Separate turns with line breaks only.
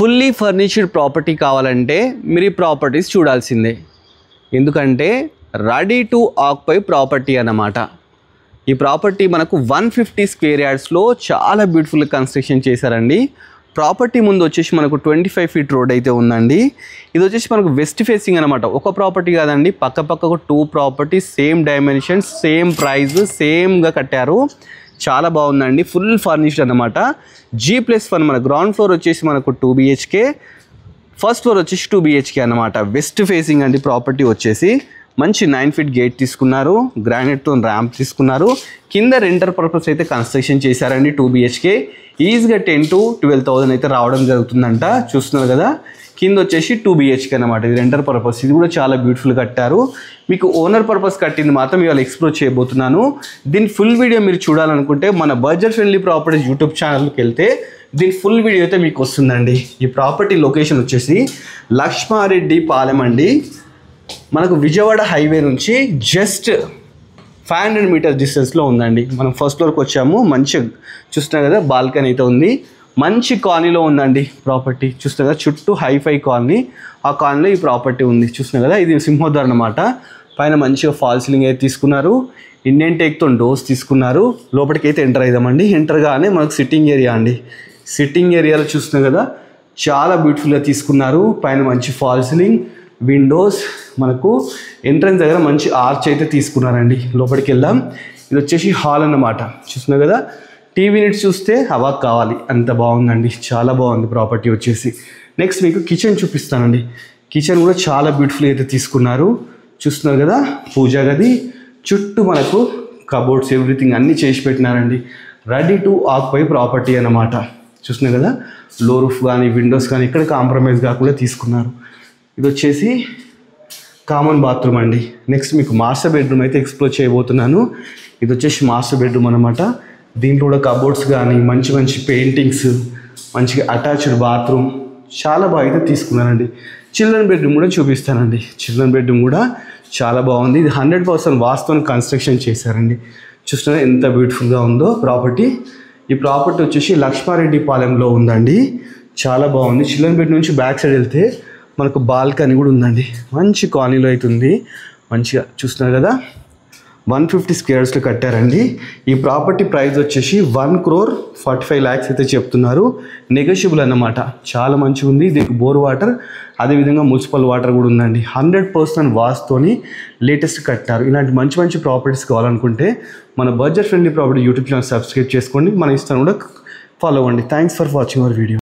Fully ఫర్నిచర్డ్ property కావాలంటే మీరు ఈ ప్రాపర్టీస్ చూడాల్సిందే. ఎందుకంటే రెడీ టు ఆక్యుపై ప్రాపర్టీ అన్నమాట. ఈ ప్రాపర్టీ మనకు 150 స్క్వేర్ యార్డ్స్లో చాలా బ్యూటిఫుల్ కన్స్ట్రక్షన్ చేశారండి. ప్రాపర్టీ ముందు వచ్చేసి మనకు 25 ఫీట్ రోడ్ అయితే ఉందండి. ఇది వచ్చేసి మనకు వెస్ట్ ఫేసింగ్ అనమాట. ఒక ప్రాపర్టీ కాదండి, పక్కకు 2 property, same dimensions, same price, సేమ్గా కట్టారు. చాలా బాగుందండి. ఫుల్ ఫర్నిష్డ్ అనమాట. G+1 మన గ్రౌండ్ ఫ్లోర్ వచ్చేసి మనకు 2 BHK, ఫస్ట్ ఫ్లోర్ వచ్చేసి 2 BHK అనమాట. వెస్ట్ ఫేసింగ్ అండి ప్రాపర్టీ వచ్చేసి. మంచి 9 ఫీట్ గేట్ తీసుకున్నారు, గ్రానైట్తో ర్యాంప్ తీసుకున్నారు. కింద రెంటర్ పర్పస్ అయితే కన్స్ట్రక్షన్ చేశారండి. 2 BHK ఈజీగా 10 to 12,000 అయితే రావడం జరుగుతుందంట. చూస్తున్నారు కదా, కింద వచ్చేసి 2 BHK అనమాట. ఇది రెంటర్ పర్పస్. ఇది కూడా చాలా బ్యూటిఫుల్ కట్టారు. మీకు ఓనర్ పర్పస్ కట్టింది మాత్రం ఇవాళ ఎక్స్ప్లోర్ చేయబోతున్నాను. దీని ఫుల్ వీడియో మీరు చూడాలనుకుంటే మన బడ్జెట్ ఫ్రెండ్లీ ప్రాపర్టీస్ యూట్యూబ్ ఛానల్కి వెళ్తే దీని ఫుల్ వీడియో అయితే మీకు వస్తుందండి. ఈ ప్రాపర్టీ లొకేషన్ వచ్చేసి లక్ష్మారెడ్డి పాలెం అండి. మనకు విజయవాడ హైవే నుంచి జస్ట్ 500 మీటర్స్ డిస్టెన్స్లో ఉందండి. మనం ఫస్ట్ ఫ్లోర్కి వచ్చాము. మంచిగా చూస్తున్నారు కదా, బాల్కనీ అయితే ఉంది. మంచి కాలనీలో ఉందండి ప్రాపర్టీ. చూస్తున్నారు కదా, చుట్టూ హైఫై కాలనీ. ఆ కాలనీలో ఈ ప్రాపర్టీ ఉంది. చూస్తున్నారు కదా, ఇది సింహోద్వారం అన్నమాట. పైన మంచిగా ఫాల్ సీలింగ్ అయితే తీసుకున్నారు. ఇండియన్ టేక్తో డోర్స్ తీసుకున్నారు. లోపలికి అయితే ఎంటర్ అయిదామండి. ఎంటర్ గానే మనకు సిట్టింగ్ ఏరియా అండి. సిట్టింగ్ ఏరియాలో చూస్తున్నారు కదా, చాలా బ్యూటిఫుల్గా తీసుకున్నారు. పైన మంచి ఫాల్ సీలింగ్, విండోస్, మనకు ఎంట్రన్స్ దగ్గర మంచి ఆర్చ్ అయితే తీసుకున్నారండి. లోపలికి వెళ్దాం. ఇది వచ్చేసి హాల్ అన్నమాట. చూస్తున్నారు కదా, టీవీ యూనిట్స్ చూస్తే అవాక్ కావాలి, అంత బాగుందండి. చాలా బాగుంది ప్రాపర్టీ వచ్చేసి. నెక్స్ట్ మీకు కిచెన్ చూపిస్తానండి. కిచెన్ కూడా చాలా బ్యూటిఫుల్ అయితే తీసుకున్నారు. చూస్తున్నారు కదా, పూజా గది, చుట్టూ మనకు కబోర్డ్స్, ఎవ్రీథింగ్ అన్నీ చేసి పెట్టినారండి. రెడీ టు ఆక్యుపై ప్రాపర్టీ అన్నమాట. చూస్తున్నారు కదా, లో రూఫ్ కానీ విండోస్ కానీ ఇక్కడ కాంప్రమైజ్ కాకుండా తీసుకున్నారు. ఇది వచ్చేసి కామన్ బాత్రూమ్ అండి. నెక్స్ట్ మీకు మాస్టర్ బెడ్రూమ్ అయితే ఎక్స్ప్లోర్ చేయబోతున్నాను. ఇది వచ్చేసి మాస్టర్ బెడ్రూమ్ అనమాట. దీంట్లో కూడా కబోర్డ్స్ కానీ మంచి మంచి పెయింటింగ్స్, మంచిగా అటాచ్డ్ బాత్రూమ్, చాలా బాగా అయితే తీసుకున్నానండి. చిల్డ్రన్ బెడ్రూమ్ కూడా చూపిస్తానండి. చిల్డ్రన్ బెడ్రూమ్ కూడా చాలా బాగుంది. ఇది 100% వాస్తుని కన్స్ట్రక్షన్ చేశారండి. చూస్తున్నా ఎంత బ్యూటిఫుల్గా ఉందో ప్రాపర్టీ. ఈ ప్రాపర్టీ వచ్చేసి లక్ష్మారెడ్డి పాలెంలో ఉందండి. చాలా బాగుంది. చిల్డ్రన్ బెడ్ నుంచి బ్యాక్ సైడ్ వెళ్తే మనకు బాల్కనీ కూడా ఉందండి. మంచి కాలనీలో అయితే ఉంది. మంచిగా చూస్తున్నారు కదా, 150 స్క్వేర్స్లో కట్టారండి. ఈ ప్రాపర్టీ ప్రైస్ వచ్చేసి 1,45 lakhs అయితే చెప్తున్నారు. నెగోషియబుల్ అన్నమాట. చాలా మంచిగా ఉంది. దీనికి బోర్ వాటర్, అదేవిధంగా మున్సిపల్ వాటర్ కూడా ఉందండి. 100% వాస్తోని లేటెస్ట్ కట్టారు. ఇలాంటి మంచి మంచి ప్రాపర్టీస్ కావాలనుకుంటే మన budget friendly property YouTube channel subscribe చేసుకోండి. మన ఇన్స్టాను కూడా ఫాలో అవ్వండి. Thanks for watching our video.